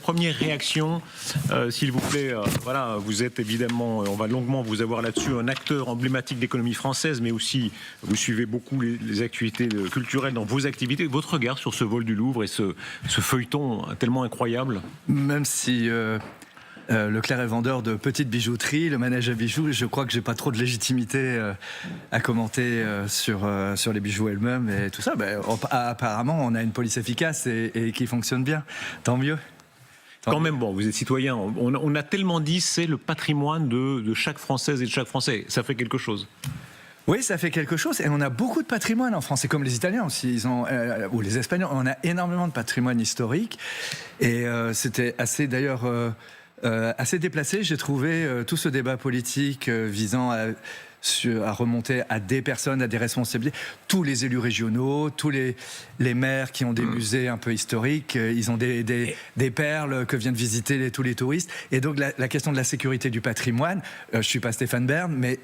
première réaction, s'il vous plaît. Voilà, vous êtes évidemment, on va longuement vous avoir là-dessus, un acteur emblématique de l'économie française, mais aussi vous suivez beaucoup les activités culturelles dans vos activités. Votre regard sur ce vol du Louvre et ce feuilleton tellement incroyable? Même si Leclerc est vendeur de petites bijouteries, le manège à bijoux, je crois que j'ai pas trop de légitimité à commenter sur les bijoux elles-mêmes et tout ça. Apparemment, on a une police efficace et qui fonctionne bien. Tant mieux. Quand même, bon, vous êtes citoyen. On a tellement dit c'est le patrimoine de chaque Française et de chaque Français. Ça fait quelque chose. Oui, ça fait quelque chose. Et on a beaucoup de patrimoine en France. C'est comme les Italiens aussi. Ou les Espagnols. On a énormément de patrimoine historique. Et c'était assez, d'ailleurs, assez déplacé. J'ai trouvé tout ce débat politique visant à remonter à des personnes, à des responsabilités. Tous les élus régionaux, tous les maires qui ont des musées un peu historiques, ils ont des perles que viennent visiter tous les touristes. Et donc la question de la sécurité du patrimoine, je suis pas Stéphane Bern, mais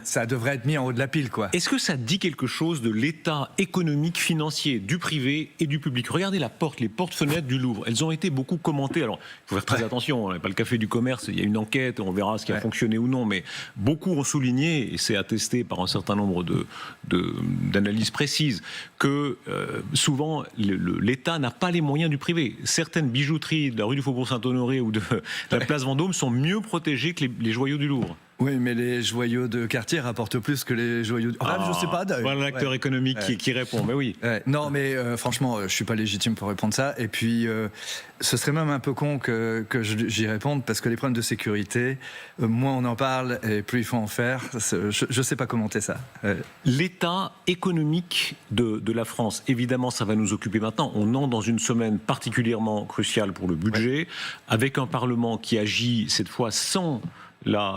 ça devrait être mis en haut de la pile, quoi. Est-ce que ça dit quelque chose de l'état économique, financier du privé et du public? Regardez les portes-fenêtres du Louvre. Elles ont été beaucoup commentées. Alors, il faut faire très attention. On n'est pas le café du commerce. Il y a une enquête. On verra ce qui a fonctionné ou non. Mais beaucoup ont souligné, et c'est attesté par un certain nombre d'analyses précises, que souvent l'État n'a pas les moyens du privé. Certaines bijouteries de la rue du Faubourg Saint-Honoré ou de la place Vendôme sont mieux protégées que les joyaux du Louvre. Oui, mais les joyaux de quartier rapportent plus que les joyaux de... je sais pas. Voilà l'acteur économique qui répond, mais oui. Non, mais franchement, je suis pas légitime pour répondre ça. Et puis, ce serait même un peu con que j'y réponde, parce que les problèmes de sécurité, moins on en parle, et plus il faut en faire. Je sais pas commenter ça. L'état économique de la France, évidemment, ça va nous occuper maintenant. On entre dans une semaine particulièrement cruciale pour le budget, avec un Parlement qui agit cette fois sans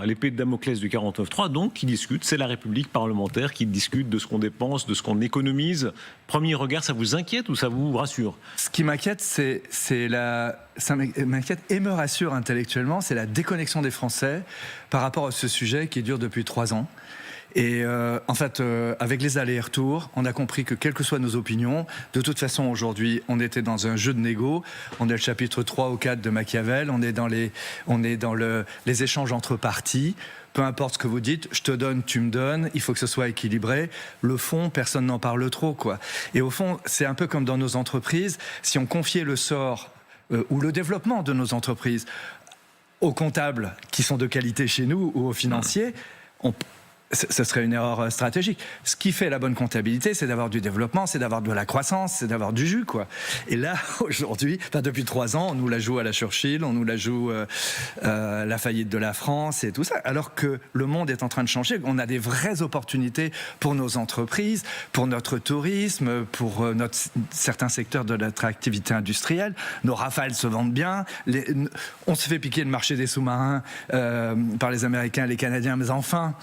l'épée de Damoclès du 49.3, donc qui discute, c'est la République parlementaire qui discute de ce qu'on dépense, de ce qu'on économise. Premier regard, ça vous inquiète ou ça vous rassure? Ce qui m'inquiète, ça m'inquiète et me rassure intellectuellement, c'est la déconnexion des Français par rapport à ce sujet qui dure depuis 3 ans. Et en fait, avec les allers-retours, on a compris que quelles que soient nos opinions, de toute façon aujourd'hui, on était dans un jeu de négo. On est le chapitre 3 ou 4 de Machiavel, on est dans les échanges entre partis. Peu importe ce que vous dites, je te donne, tu me donnes, il faut que ce soit équilibré. Le fond, personne n'en parle trop, quoi. Et au fond, c'est un peu comme dans nos entreprises, si on confiait le sort ou le développement de nos entreprises aux comptables qui sont de qualité chez nous ou aux financiers, ce serait une erreur stratégique. Ce qui fait la bonne comptabilité, c'est d'avoir du développement, c'est d'avoir de la croissance, c'est d'avoir du jus, quoi. Et là, aujourd'hui, depuis 3 ans, on nous la joue à la Churchill, on nous la joue la faillite de la France et tout ça, alors que le monde est en train de changer. On a des vraies opportunités pour nos entreprises, pour notre tourisme, pour certains secteurs de notre activité industrielle. Nos Rafales se vendent bien. On se fait piquer le marché des sous-marins par les Américains et les Canadiens, mais enfin...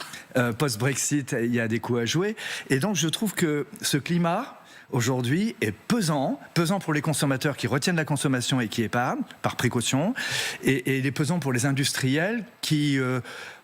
post-Brexit, il y a des coups à jouer. Et donc, je trouve que ce climat, aujourd'hui, est pesant pour les consommateurs qui retiennent la consommation et qui épargnent, par précaution, et il est pesant pour les industriels qui...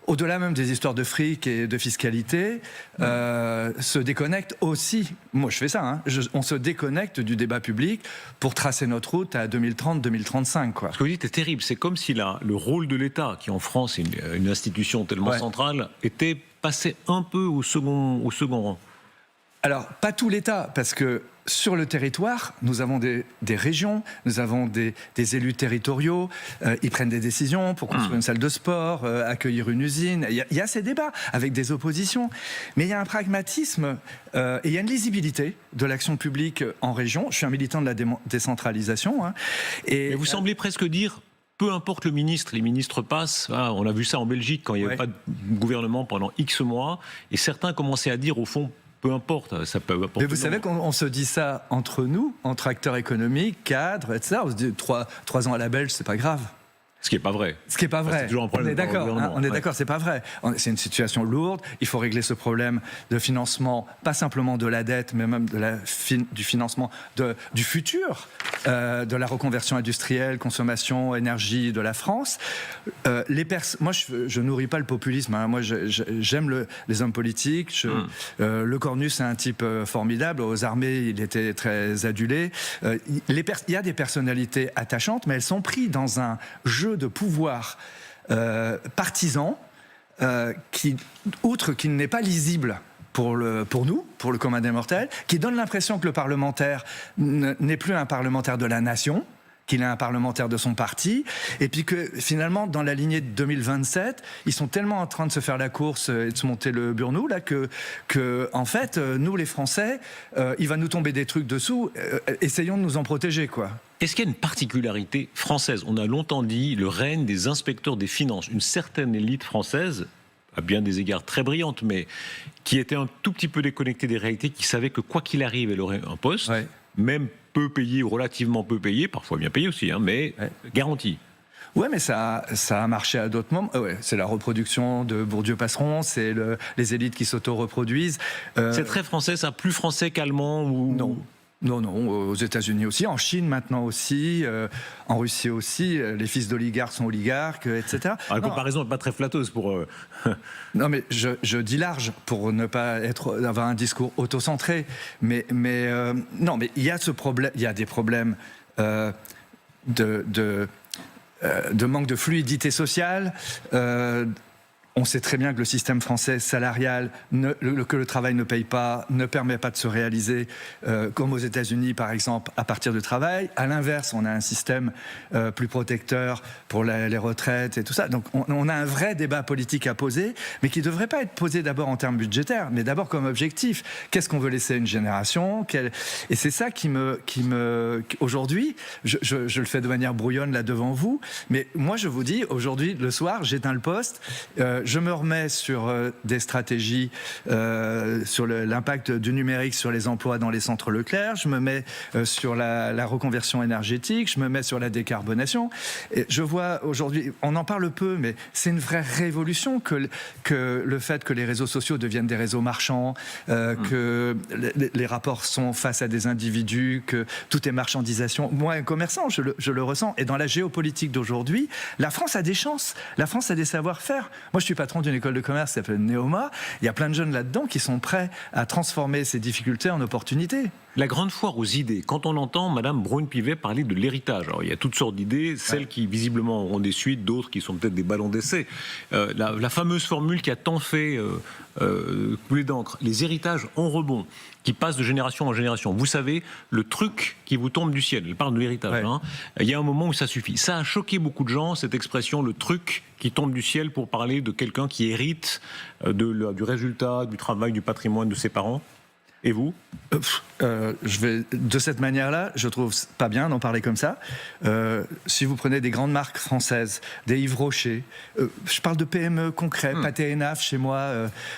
au-delà même des histoires de fric et de fiscalité, se déconnectent aussi. Moi, je fais ça. On se déconnecte du débat public pour tracer notre route à 2030-2035. Quoi. Ce que vous dites est terrible. C'est comme si le rôle de l'État, qui en France est une institution tellement centrale, était passé un peu au second rang. Alors, pas tout l'État, parce que sur le territoire, nous avons des régions, nous avons des élus territoriaux, ils prennent des décisions pour construire une salle de sport, accueillir une usine. Il y a ces débats avec des oppositions, mais il y a un pragmatisme et il y a une lisibilité de l'action publique en région. Je suis un militant de la décentralisation. Mais vous semblez presque dire... Peu importe le ministre, les ministres passent. On a vu ça en Belgique quand il n'y avait pas de gouvernement pendant X mois. Et certains commençaient à dire, au fond, peu importe. Ça peut apporter. Mais vous savez qu'on se dit ça entre nous, entre acteurs économiques, cadres, etc. On se dit 3 ans à la Belge, c'est pas grave. Ce qui n'est pas vrai. Ce qui n'est pas vrai. C'est toujours un problème on est d'accord, on est d'accord, c'est pas vrai. C'est une situation lourde. Il faut régler ce problème de financement, pas simplement de la dette, mais même du financement du futur, de la reconversion industrielle, consommation, énergie de la France. Moi, je nourris pas le populisme. Hein. Moi, j'aime les hommes politiques. Le Cornu, c'est un type formidable. Aux armées, il était très adulé. Il y a des personnalités attachantes, mais elles sont prises dans un jeu de pouvoir partisan qui, outre qu'il n'est pas lisible pour nous, pour le commun des mortels, qui donne l'impression que le parlementaire n'est plus un parlementaire de la nation, qu'il est un parlementaire de son parti, et puis que finalement, dans la lignée de 2027, ils sont tellement en train de se faire la course et de se monter le burnou, là, que en fait, nous les Français, il va nous tomber des trucs dessous, essayons de nous en protéger, quoi. Est-ce qu'il y a une particularité française? On a longtemps dit le règne des inspecteurs des finances, une certaine élite française, à bien des égards très brillante, mais qui était un tout petit peu déconnectée des réalités, qui savait que quoi qu'il arrive, elle aurait un poste, ouais. Même peu payé, relativement peu payé, parfois bien payé aussi, hein, mais ouais. Garanti. Ouais, mais ça a marché à d'autres moments. Ouais, c'est la reproduction de Bourdieu-Passeron, c'est les élites qui s'auto-reproduisent. C'est très français, ça, plus français qu'allemand ou... Non, aux États-Unis aussi, en Chine maintenant aussi, en Russie aussi, les fils d'oligarques sont oligarques, etc. Alors, la comparaison n'est pas très flatteuse pour... Non, mais je dis large pour ne pas avoir un discours autocentré. Mais non, mais il y a ce problème, il y a des problèmes de manque de fluidité sociale. On sait très bien que le système français salarial, que le travail ne paye pas, ne permet pas de se réaliser, comme aux États-Unis par exemple, à partir du travail. À l'inverse, on a un système plus protecteur pour les retraites et tout ça. Donc on a un vrai débat politique à poser, mais qui ne devrait pas être posé d'abord en termes budgétaires, mais d'abord comme objectif. Qu'est-ce qu'on veut laisser à une génération ? Et c'est ça qui me aujourd'hui, je le fais de manière brouillonne là devant vous, mais moi je vous dis, aujourd'hui, le soir, j'éteins le poste, je me remets sur des stratégies, sur l'impact du numérique sur les emplois dans les centres Leclerc, je me mets sur la reconversion énergétique, je me mets sur la décarbonation. Et je vois aujourd'hui, on en parle peu, mais c'est une vraie révolution que le fait que les réseaux sociaux deviennent des réseaux marchands, que les rapports sont face à des individus, que tout est marchandisation. Moi, un commerçant, je le ressens. Et dans la géopolitique d'aujourd'hui, la France a des chances, la France a des savoir-faire. Moi, je suis patron d'une école de commerce qui s'appelle Neoma. Il y a plein de jeunes là-dedans qui sont prêts à transformer ces difficultés en opportunités. La grande foire aux idées. Quand on entend Madame Braun-Pivet parler de l'héritage, alors il y a toutes sortes d'idées, celles qui visiblement auront des suites, d'autres qui sont peut-être des ballons d'essai. La fameuse formule qui a tant fait couler d'encre, les héritages en rebond, qui passent de génération en génération. Vous savez, le truc qui vous tombe du ciel, elle parle de l'héritage. Ouais. Hein. Il y a un moment où ça suffit. Ça a choqué beaucoup de gens, cette expression, le truc qui tombe du ciel, pour parler de quelqu'un qui hérite du résultat, du travail, du patrimoine de ses parents. Et vous ? De cette manière-là, je trouve pas bien d'en parler comme ça. Si vous prenez des grandes marques françaises, des Yves Rocher, je parle de PME concrets, Pathé et Naf chez moi,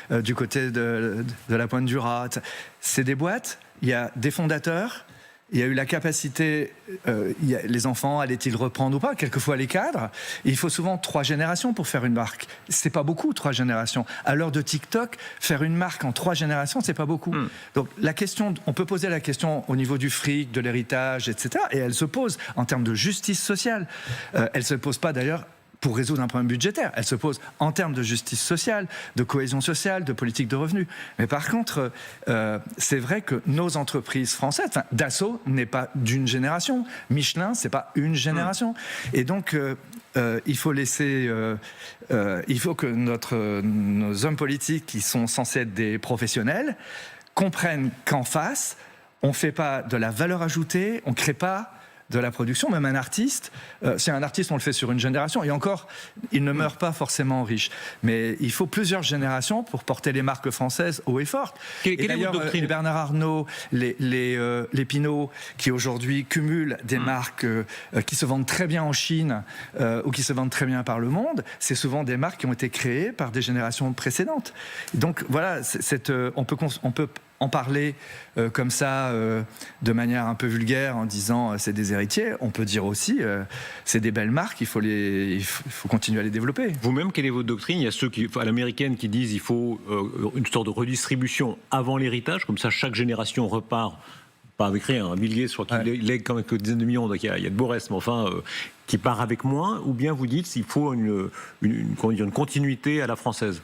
du côté de la Pointe du Raz. C'est des boîtes, il y a des fondateurs, il y a eu la capacité, les enfants, allaient-ils reprendre ou pas ? Quelquefois les cadres. Il faut souvent 3 générations pour faire une marque. C'est pas beaucoup, 3 générations. À l'heure de TikTok, faire une marque en 3 générations, c'est pas beaucoup. Donc la question, on peut poser la question au niveau du fric, de l'héritage, etc. Et elle se pose en termes de justice sociale. Elle se pose pas d'ailleurs pour résoudre un problème budgétaire. Elle se pose en termes de justice sociale, de cohésion sociale, de politique de revenus. Mais par contre, c'est vrai que nos entreprises françaises, Dassault n'est pas d'une génération, Michelin, c'est pas une génération. Et donc, il faut laisser, il faut que nos hommes politiques, qui sont censés être des professionnels, comprennent qu'en face, on fait pas de la valeur ajoutée, on crée pas de la production. Même un artiste, si un artiste, on le fait sur une génération, et encore, il ne meurt pas forcément riche. Mais il faut plusieurs générations pour porter les marques françaises haut et fort. Et d'ailleurs, les Bernard Arnault, les Pinault, qui aujourd'hui cumulent des marques qui se vendent très bien en Chine ou qui se vendent très bien par le monde, c'est souvent des marques qui ont été créées par des générations précédentes. Donc voilà, on peut en parler comme ça, de manière un peu vulgaire, en disant c'est des héritiers. On peut dire aussi c'est des belles marques, il faut continuer à les développer. Vous-même, quelle est votre doctrine? Il y a ceux à l'américaine qui disent qu'il faut une sorte de redistribution avant l'héritage, comme ça chaque génération repart. Pas avec rien, un Bill Gates, je crois qu'il lègue quand même que dizaines de millions, donc il y a de beaux restes, mais enfin, qui part avec moins, ou bien vous dites qu'il faut une continuité à la française?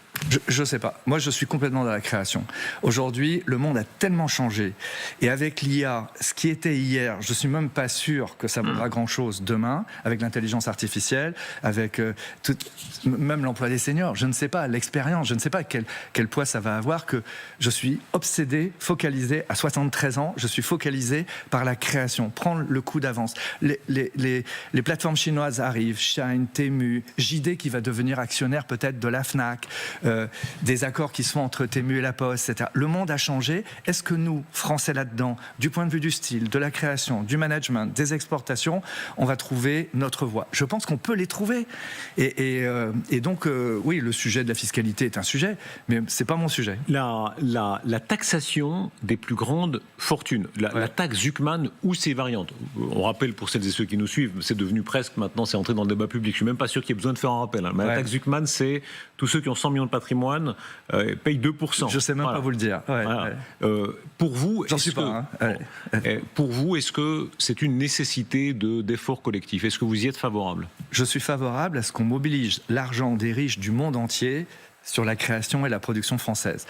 Je ne sais pas. Moi, je suis complètement dans la création. Aujourd'hui, le monde a tellement changé. Et avec l'IA, ce qui était hier, je ne suis même pas sûr que ça vaudra grand-chose demain, avec l'intelligence artificielle, avec même l'emploi des seniors. Je ne sais pas, l'expérience, je ne sais pas quel poids ça va avoir, que je suis obsédé, focalisé, à 73 ans, je suis focalisé par la création, prendre le coup d'avance. Les plateformes chinoises arrivent, Shine, Temu, JD qui va devenir actionnaire peut-être de la Fnac, des accords qui se font entre Temu et la Poste, etc. Le monde a changé. Est-ce que nous, Français là-dedans, du point de vue du style, de la création, du management, des exportations, on va trouver notre voie? Je pense qu'on peut les trouver. Et donc, oui, le sujet de la fiscalité est un sujet, mais c'est pas mon sujet. La taxation des plus grandes fortunes, la taxe Zuckman ou ses variantes. On rappelle pour celles et ceux qui nous suivent, c'est devenu presque, maintenant c'est entré dans le débat public. Je suis même pas sûr qu'il y ait besoin de faire un rappel. Mais la taxe Zuckman, c'est tous ceux qui ont 100 millions de patrimoine payent 2%. Je sais même pas vous le dire. Pour vous, j'en suis pas. Pour vous, est-ce que c'est une nécessité d'effort collectif? Est-ce que vous y êtes favorable? Je suis favorable à ce qu'on mobilise l'argent des riches du monde entier sur la création et la production française.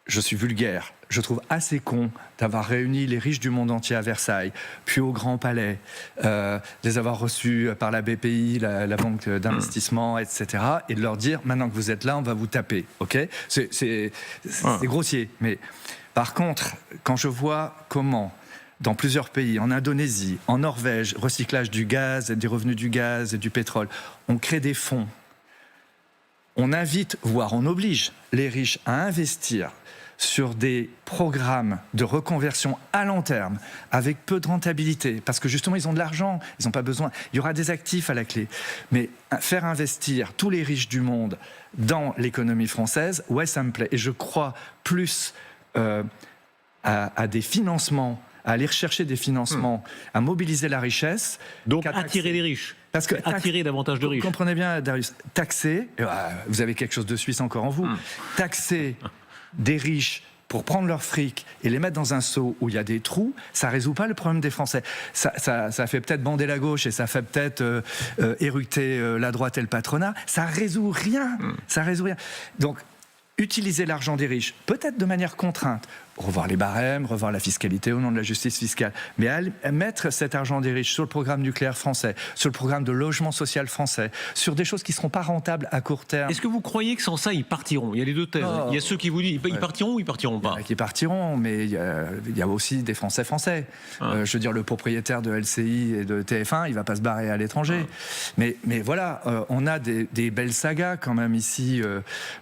Je suis vulgaire, je trouve assez con d'avoir réuni les riches du monde entier à Versailles, puis au Grand Palais, les avoir reçus par la BPI, la banque d'investissement, etc., et de leur dire, maintenant que vous êtes là, on va vous taper, ok ? C'est grossier, mais par contre, quand je vois comment, dans plusieurs pays, en Indonésie, en Norvège, recyclage du gaz, des revenus du gaz et du pétrole, on crée des fonds, on invite, voire on oblige les riches à investir sur des programmes de reconversion à long terme, avec peu de rentabilité, parce que justement, ils ont de l'argent, ils n'ont pas besoin. Il y aura des actifs à la clé. Mais faire investir tous les riches du monde dans l'économie française, ouais, ça me plaît. Et je crois plus à des financements, à aller rechercher des financements, à mobiliser la richesse. Donc attirer les riches. Parce que attirer davantage de riches. Vous comprenez bien, Darius, taxer, vous avez quelque chose de suisse encore en vous, taxer des riches pour prendre leur fric et les mettre dans un seau où il y a des trous, ça ne résout pas le problème des Français. Ça fait peut-être bander la gauche et ça fait peut-être éructer la droite et le patronat. Ça ne résout rien. Ça résout rien. Donc, utiliser l'argent des riches, peut-être de manière contrainte, revoir les barèmes, revoir la fiscalité au nom de la justice fiscale, mais mettre cet argent des riches sur le programme nucléaire français, sur le programme de logement social français, sur des choses qui ne seront pas rentables à court terme. Est-ce que vous croyez que sans ça, ils partiront? Il y a les deux thèses. Il y a ceux qui vous disent ils partiront ou ils partiront pas? Il y en a qui partiront, mais il y a aussi des Français. Je veux dire, le propriétaire de LCI et de TF1, il ne va pas se barrer à l'étranger. Mais voilà, on a des belles sagas quand même ici.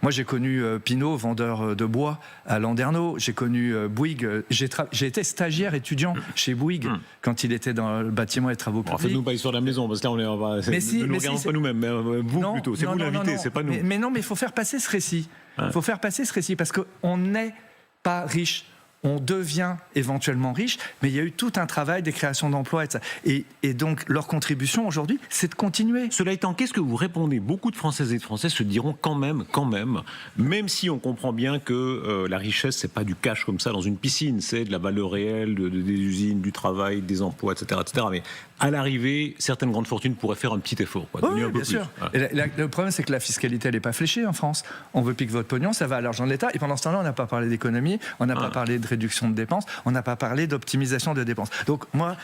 Moi, j'ai connu Pinault, vendeur de bois à Landerneau. J'ai connu Bouygues. J'ai été stagiaire étudiant chez Bouygues quand il était dans le bâtiment et travaux publics. Faites-nous pas l'histoire de la maison, parce que là, ne nous regardons pas nous-mêmes, mais vous non, plutôt. C'est vous l'invité, c'est pas nous. Mais non, mais il faut faire passer ce récit. Il faut faire passer ce récit, parce qu'on n'est pas riche. On devient éventuellement riche, mais il y a eu tout un travail des créations d'emplois, etc. Et donc, leur contribution aujourd'hui, c'est de continuer. Cela étant, qu'est-ce que vous répondez? Beaucoup de Françaises et de Français se diront quand même si on comprend bien que la richesse, c'est pas du cash comme ça dans une piscine, c'est de la valeur réelle, des usines, du travail, des emplois, etc. Mais à l'arrivée, certaines grandes fortunes pourraient faire un petit effort. Oui, bien sûr. Et le problème, c'est que la fiscalité, elle n'est pas fléchée en France. On veut piquer votre pognon, ça va à l'argent de l'État. Et pendant ce temps-là, on n'a pas parlé d'économie, on n'a pas parlé de réduction de dépenses, on n'a pas parlé d'optimisation de dépenses. Donc moi,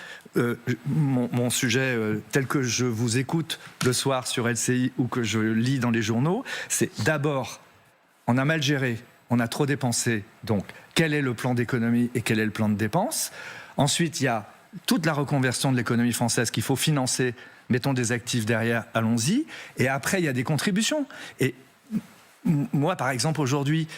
mon sujet, tel que je vous écoute le soir sur LCI ou que je lis dans les journaux, c'est d'abord, on a mal géré, on a trop dépensé, donc quel est le plan d'économie et quel est le plan de dépenses? Ensuite, il y a toute la reconversion de l'économie française qu'il faut financer, mettons des actifs derrière, allons-y. Et après, il y a des contributions. Et moi, par exemple, aujourd'hui,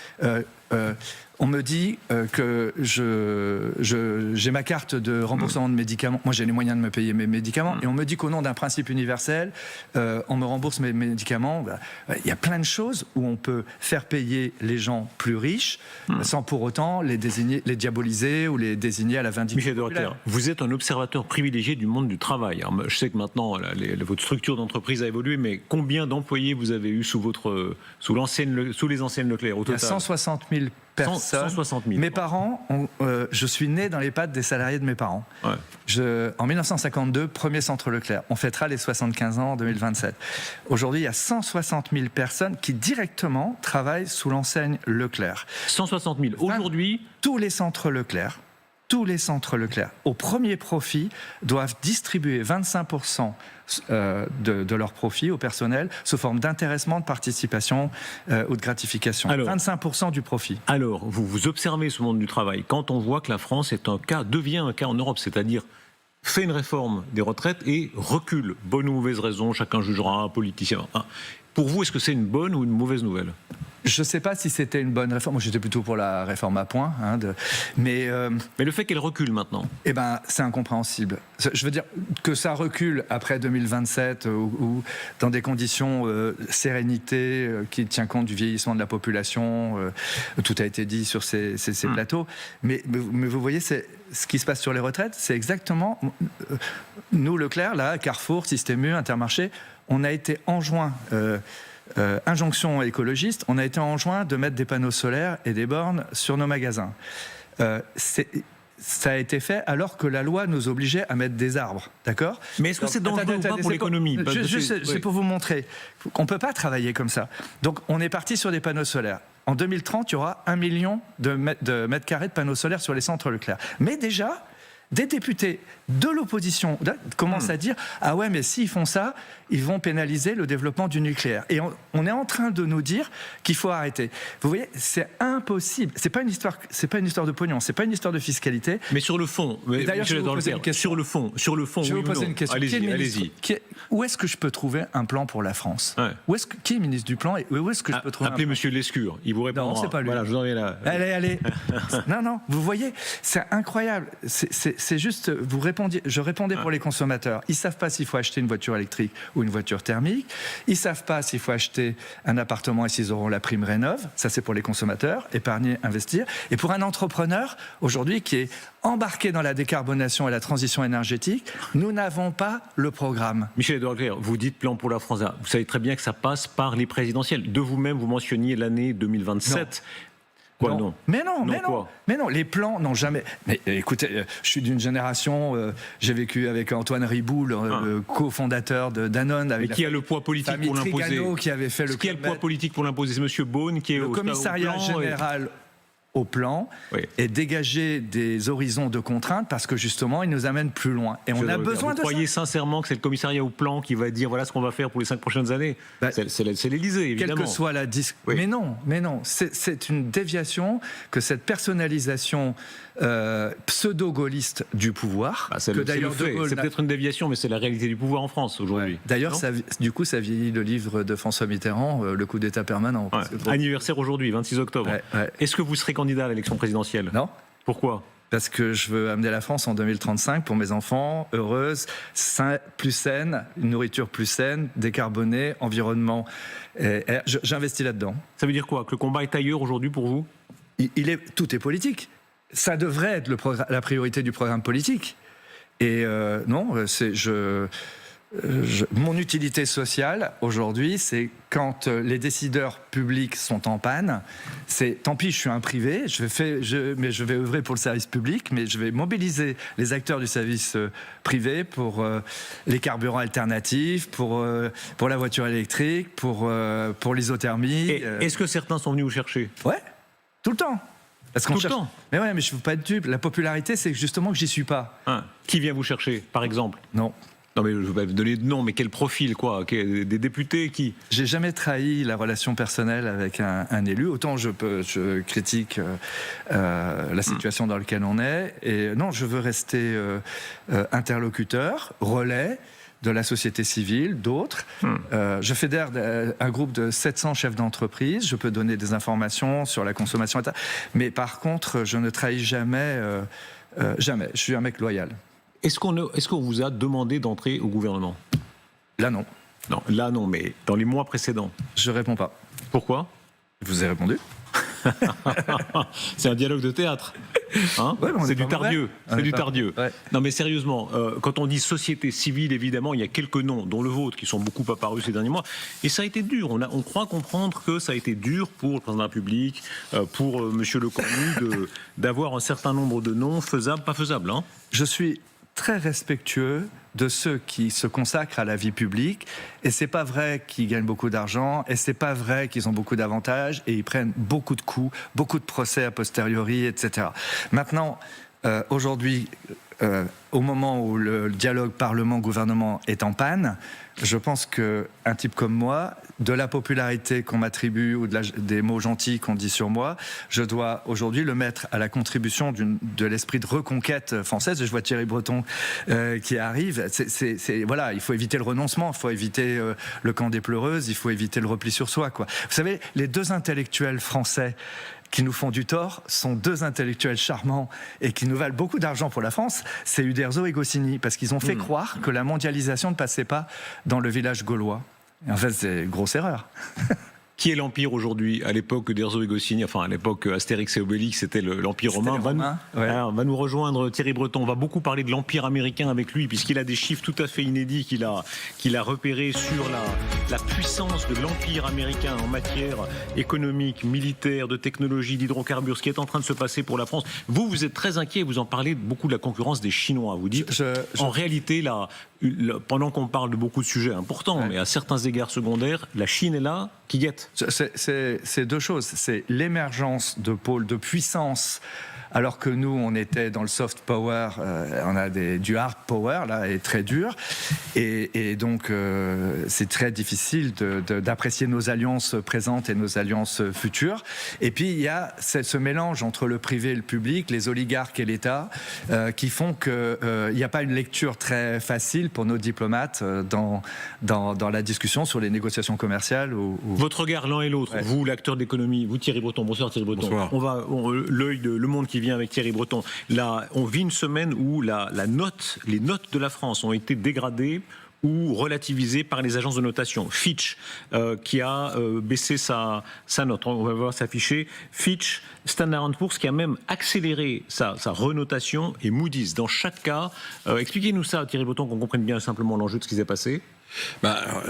on me dit que j'ai ma carte de remboursement de médicaments. Moi, j'ai les moyens de me payer mes médicaments. Et on me dit qu'au nom d'un principe universel, on me rembourse mes médicaments. Il y a plein de choses où on peut faire payer les gens plus riches sans pour autant les diaboliser ou les désigner à la vindicte. Michel de Roquelaire, vous êtes un observateur privilégié du monde du travail. Alors, je sais que maintenant, votre structure d'entreprise a évolué, mais combien d'employés vous avez eu sous les anciennes Leclerc au total? Il y a 160 000 personnes. 160 000. Mes parents, je suis né dans les pattes des salariés de mes parents. Ouais. En 1952, premier centre Leclerc. On fêtera les 75 ans en 2027. Aujourd'hui, il y a 160 000 personnes qui directement travaillent sous l'enseigne Leclerc. 160 000. Aujourd'hui, tous les centres Leclerc, au premier profit, doivent distribuer 25% de leur profit au personnel sous forme d'intéressement, de participation ou de gratification. Alors, 25% du profit. Alors, vous observez ce monde du travail. Quand on voit que la France devient un cas en Europe, c'est-à-dire fait une réforme des retraites et recule. Bonne ou mauvaise raison, chacun jugera, politicien. Pour vous, est-ce que c'est une bonne ou une mauvaise nouvelle ? Je ne sais pas si c'était une bonne réforme. Moi, j'étais plutôt pour la réforme à points. Mais le fait qu'elle recule maintenant, c'est incompréhensible. Je veux dire que ça recule après 2027 ou dans des conditions sérénité qui tient compte du vieillissement de la population. Tout a été dit sur ces plateaux. Mais vous voyez, ce qui se passe sur les retraites, c'est exactement... Nous, Leclerc, là, Carrefour, Système U, Intermarché, on a été enjoint... injonction écologiste, on a été enjoint de mettre des panneaux solaires et des bornes sur nos magasins. Ça a été fait alors que la loi nous obligeait à mettre des arbres, d'accord ? Mais est-ce que c'est dangereux ou pas pour l'économie ? C'est pour vous montrer qu'on ne peut pas travailler comme ça. Donc on est parti sur des panneaux solaires. En 2030, il y aura 1 million de mètres carrés de panneaux solaires sur les centres Leclerc. Mais déjà... Des députés de l'opposition commencent à dire « Ah ouais, mais s'ils font ça, ils vont pénaliser le développement du nucléaire. » Et on est en train de nous dire qu'il faut arrêter. Vous voyez, c'est impossible. C'est pas une histoire de pognon, c'est pas une histoire de fiscalité. Mais sur le fond, d'ailleurs, je vais vous poser une question. Sur le fond, je vais vous poser une question. Allez-y. Où est-ce que je peux trouver un plan pour la France ? Qui est ministre du plan et où est-ce que je peux trouver Appelez Monsieur Lescure, il vous répondra. Non, c'est pas lui. Voilà, je vous en viens là. Allez. Non, vous voyez, c'est incroyable. C'est juste, je répondais pour les consommateurs. Ils ne savent pas s'il faut acheter une voiture électrique ou une voiture thermique. Ils ne savent pas s'il faut acheter un appartement et s'ils auront la prime rénov'. Ça, c'est pour les consommateurs. Épargner, investir. Et pour un entrepreneur, aujourd'hui, qui est embarqué dans la décarbonation et la transition énergétique, nous n'avons pas le programme. Michel de Roquelaire, vous dites plan pour la France. Vous savez très bien que ça passe par les présidentielles. De vous-même, vous mentionniez l'année 2027. Non. Mais non, les plans n'ont jamais... Mais écoutez, je suis d'une génération, j'ai vécu avec Antoine Riboud, le cofondateur de Danone. Avec qui a le poids politique pour l'imposer qui avait fait qui a le poids politique pour l'imposer? C'est M. Beaune qui est le commissariat général au plan et dégager des horizons de contraintes parce que justement, ils nous amènent plus loin. Et on a besoin de ça. Vous croyez sincèrement que c'est le commissariat au plan qui va dire voilà ce qu'on va faire pour les 5 prochaines années? C'est l'Élysée, évidemment. Quelle que soit la mais non. C'est une déviation que cette personnalisation pseudo-gaulliste du pouvoir. C'est peut-être une déviation, mais c'est la réalité du pouvoir en France aujourd'hui. D'ailleurs, ça vieillit le livre de François Mitterrand, Le coup d'État permanent. Anniversaire aujourd'hui, 26 octobre. Est-ce que vous serez candidat à l'élection présidentielle? Non. Pourquoi? Parce que je veux amener la France en 2035 pour mes enfants, heureuse, plus saine, une nourriture plus saine, décarbonée, environnement. J'investis là-dedans. Ça veut dire quoi? Que le combat est ailleurs aujourd'hui pour vous? Tout est politique. Ça devrait être la priorité du programme politique. Et non, mon utilité sociale aujourd'hui, c'est quand les décideurs publics sont en panne, c'est tant pis, je suis un privé, mais je vais œuvrer pour le service public, mais je vais mobiliser les acteurs du service privé pour les carburants alternatifs, pour la voiture électrique, pour l'isothermie. Est-ce que certains sont venus vous chercher? Ouais, tout le temps. Parce tout le temps. Mais ouais, mais je ne veux pas être dupe. La popularité, c'est justement que j'y suis pas. Qui vient vous chercher, par exemple? Non, mais je ne vais pas vous donner de nom, mais quel profil, quoi? Des députés qui... J'ai jamais trahi la relation personnelle avec un élu. Autant je critique la situation dans laquelle on est. Et non, je veux rester interlocuteur, relais, de la société civile, d'autres. Je fédère un groupe de 700 chefs d'entreprise. Je peux donner des informations sur la consommation. Mais par contre, je ne trahis jamais. Jamais. Je suis un mec loyal. Est-ce qu'on vous a demandé d'entrer au gouvernement? Là, non. Non, là non, mais dans les mois précédents. Je réponds pas. Pourquoi? Je vous ai répondu. C'est un dialogue de théâtre. Hein, ouais, c'est du Tardieu. C'est du Tardieu. Ouais. Non, mais sérieusement, quand on dit société civile, évidemment, il y a quelques noms, dont le vôtre, qui sont beaucoup apparus ces derniers mois. Et ça a été dur. On croit comprendre que ça a été dur pour le président de la République, pour Monsieur Le Cornu, d'avoir un certain nombre de noms faisables, pas faisables. Hein. Je suis très respectueux de ceux qui se consacrent à la vie publique, et c'est pas vrai qu'ils gagnent beaucoup d'argent, et c'est pas vrai qu'ils ont beaucoup d'avantages, et ils prennent beaucoup de coups, beaucoup de procès a posteriori, etc. Maintenant, aujourd'hui, au moment où le dialogue Parlement-gouvernement est en panne, je pense qu'un type comme moi, de la popularité qu'on m'attribue ou des mots gentils qu'on dit sur moi, je dois aujourd'hui le mettre à la contribution de l'esprit de reconquête française. Je vois Thierry Breton qui arrive. Voilà, il faut éviter le renoncement, il faut éviter le camp des pleureuses, il faut éviter le repli sur soi, quoi. Vous savez, les deux intellectuels français qui nous font du tort sont deux intellectuels charmants et qui nous valent beaucoup d'argent pour la France, c'est Uderzo et Goscinny, parce qu'ils ont fait croire que la mondialisation ne passait pas dans le village gaulois. Et en fait, c'est une grosse erreur. Qui est l'Empire aujourd'hui? À l'époque d'Uderzo et Goscinny, enfin à l'époque Astérix et Obélix, c'était l'Empire romain. Va nous rejoindre Thierry Breton. On va beaucoup parler de l'Empire américain avec lui, puisqu'il a des chiffres tout à fait inédits qu'il a repérés sur la puissance de l'Empire américain en matière économique, militaire, de technologie, d'hydrocarbures, ce qui est en train de se passer pour la France. Vous êtes très inquiet, vous en parlez beaucoup de la concurrence des Chinois. Vous dites, en réalité, pendant qu'on parle de beaucoup de sujets importants, mais à certains égards secondaires, la Chine est là, qui guette. C'est deux choses. C'est l'émergence de pôles de puissance, alors que nous, on était dans le soft power, on a du hard power, là, et très dur. Et donc, c'est très difficile d'apprécier nos alliances présentes et nos alliances futures. Et puis, il y a ce mélange entre le privé et le public, les oligarques et l'État, qui font qu'il n'y a pas une lecture très facile pour nos diplomates dans la discussion sur les négociations commerciales. Votre regard l'un et l'autre, ouais. Vous, l'acteur d'économie, vous, Thierry Breton. Bonsoir, Thierry Breton. Bonsoir. L'œil de Le Monde qui vient avec Thierry Breton. Là, on vit une semaine où les notes de la France ont été dégradées ou relativisées par les agences de notation. Fitch, qui a baissé sa note, on va voir s'afficher. Fitch, Standard & Poor's, qui a même accéléré sa renotation, et Moody's. Dans chaque cas, expliquez-nous ça, Thierry Breton, qu'on comprenne bien simplement l'enjeu de ce qui s'est passé.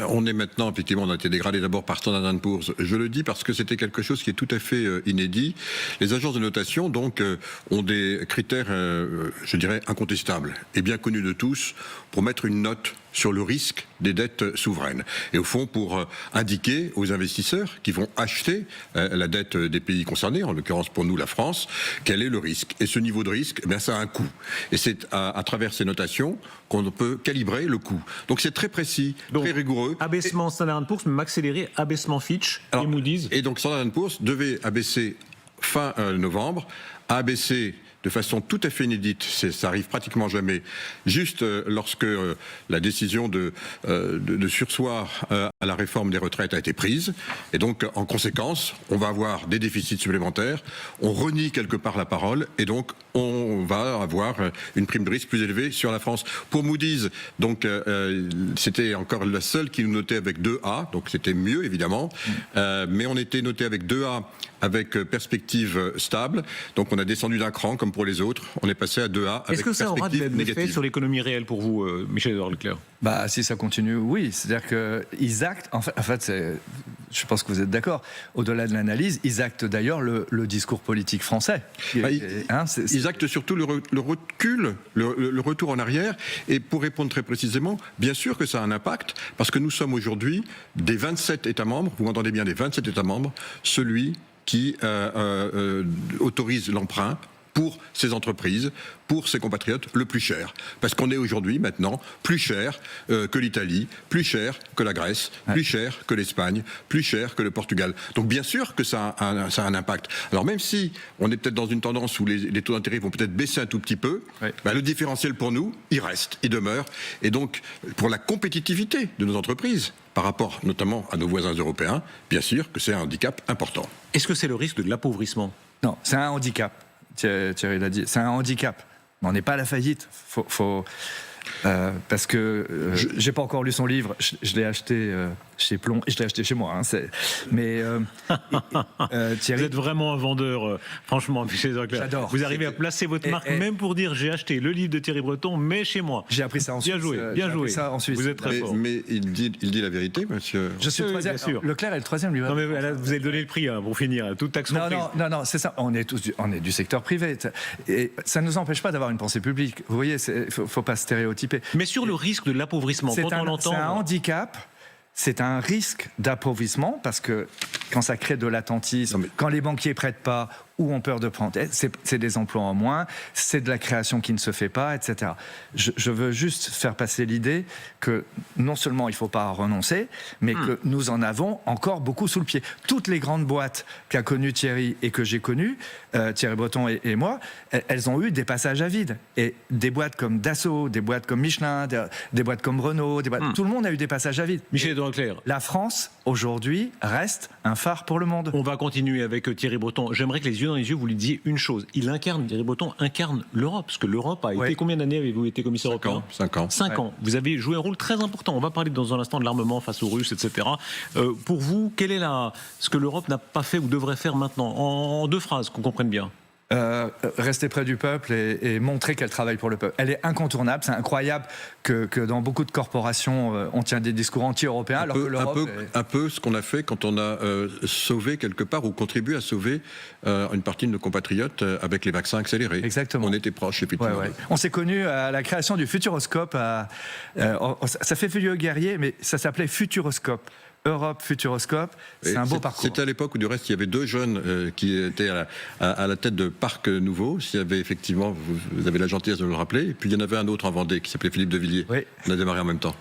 On est maintenant, effectivement, on a été dégradé d'abord par Standard & Poor's. Je le dis parce que c'était quelque chose qui est tout à fait inédit. Les agences de notation, donc, ont des critères, je dirais, incontestables et bien connus de tous pour mettre une note sur le risque des dettes souveraines. Et au fond, pour indiquer aux investisseurs qui vont acheter la dette des pays concernés, en l'occurrence pour nous la France, quel est le risque. Et ce niveau de risque, eh bien, ça a un coût. Et c'est à travers ces notations qu'on peut calibrer le coût. Donc c'est très précis, donc, très rigoureux. Abaissement Standard & Poor's, même accéléré, abaissement Fitch et Moody's. Et donc Standard & Poor's devait abaisser fin novembre, a abaissé de façon tout à fait inédite, ça arrive pratiquement jamais, juste lorsque la décision de surseoir à la réforme des retraites a été prise. Et donc, en conséquence, on va avoir des déficits supplémentaires, on renie quelque part la parole, et donc on va avoir une prime de risque plus élevée sur la France. Pour Moody's, donc, c'était encore la seule qui nous notait avec 2A, donc c'était mieux évidemment, mais on était noté avec 2A avec perspective stable, donc on a descendu d'un cran comme pour les autres, on est passé à 2A avec perspective négative. Est-ce que ça aura de l'effet sur l'économie réelle pour vous, Michel-Édouard Leclerc? Si ça continue, oui. C'est-à-dire qu'ils actent, en fait je pense que vous êtes d'accord, au-delà de l'analyse, ils actent d'ailleurs le discours politique français. Ils actent surtout le recul, le retour en arrière, et pour répondre très précisément, bien sûr que ça a un impact, parce que nous sommes aujourd'hui, des 27 États membres, vous entendez bien, des 27 États membres, celui qui autorise l'emprunt pour ses entreprises, pour ses compatriotes, le plus cher. Parce qu'on est aujourd'hui, maintenant, plus cher que l'Italie, plus cher que la Grèce, plus cher que l'Espagne, plus cher que le Portugal. Donc bien sûr que ça a un impact. Alors même si on est peut-être dans une tendance où les taux d'intérêt vont peut-être baisser un tout petit peu, le différentiel pour nous, il reste, il demeure. Et donc, pour la compétitivité de nos entreprises, par rapport notamment à nos voisins européens, bien sûr que c'est un handicap important. Est-ce que c'est le risque de l'appauvrissement ? Non, c'est un handicap. Thierry l'a dit, c'est un handicap. On n'est pas à la faillite. Parce que j'ai pas encore lu son livre. Je l'ai acheté chez Plomb et je l'ai acheté chez moi. Mais Thierry, vous êtes vraiment un vendeur, franchement, Michel Druckler. J'adore. Vous arrivez à placer votre marque, même pour dire j'ai acheté le livre de Thierry Breton, mais chez moi. J'ai appris ça en Suisse. Bien joué, bien joué. Ça en Suisse. Vous êtes très fort. Mais il dit la vérité, monsieur. Je suis le troisième. bien sûr. Leclerc est le troisième, lui. Non mais vous avez donné le prix pour finir, toute taxe comprise. Non, c'est ça. On est du secteur privé. Et ça ne nous empêche pas d'avoir une pensée publique. Vous voyez, faut pas stéréotyper. Mais sur le risque de l'appauvrissement, quand on l'entend... C'est un handicap, c'est un risque d'appauvrissement, parce que quand ça crée de l'attentisme, quand les banquiers prêtent pas ou ont peur de prendre, c'est des emplois en moins, c'est de la création qui ne se fait pas, etc. Je veux juste faire passer l'idée que non seulement il ne faut pas renoncer, mais que nous en avons encore beaucoup sous le pied. Toutes les grandes boîtes qu'a connues Thierry et que j'ai connues, Thierry Breton et moi, elles ont eu des passages à vide. Et des boîtes comme Dassault, des boîtes comme Michelin, des boîtes comme Renault, tout le monde a eu des passages à vide. Michel Druckler. La France, aujourd'hui, reste un phare pour le monde. On va continuer avec Thierry Breton. J'aimerais que les yeux dans les yeux, vous lui disiez une chose. Thierry Breton incarne l'Europe, parce que l'Europe a été... Combien d'années avez-vous été commissaire européen ? 5 ans. 5 ans. Vous avez joué un rôle très important. On va parler dans un instant de l'armement face aux Russes, etc. Pour vous, quel est ce que l'Europe n'a pas fait ou devrait faire maintenant ? En 2 phrases, qu'on comprenne bien. Rester près du peuple et montrer qu'elle travaille pour le peuple. Elle est incontournable. C'est incroyable que dans beaucoup de corporations, on tient des discours anti-européens. Alors que l'Europe un peu ce qu'on a fait quand on a sauvé quelque part ou contribué à sauver une partie de nos compatriotes avec les vaccins accélérés. Exactement. On était proches, effectivement. Ouais. On s'est connus à la création du Futuroscope. Ça fait vieux guerrier, mais ça s'appelait Futuroscope. Europe Futuroscope, c'est un beau parcours. C'était à l'époque où, du reste, il y avait 2 jeunes qui étaient à la tête de Parc Nouveau. S'il y avait effectivement, vous avez la gentillesse de le rappeler. Et puis il y en avait un autre en Vendée qui s'appelait Philippe de Villiers. Oui. On a démarré en même temps.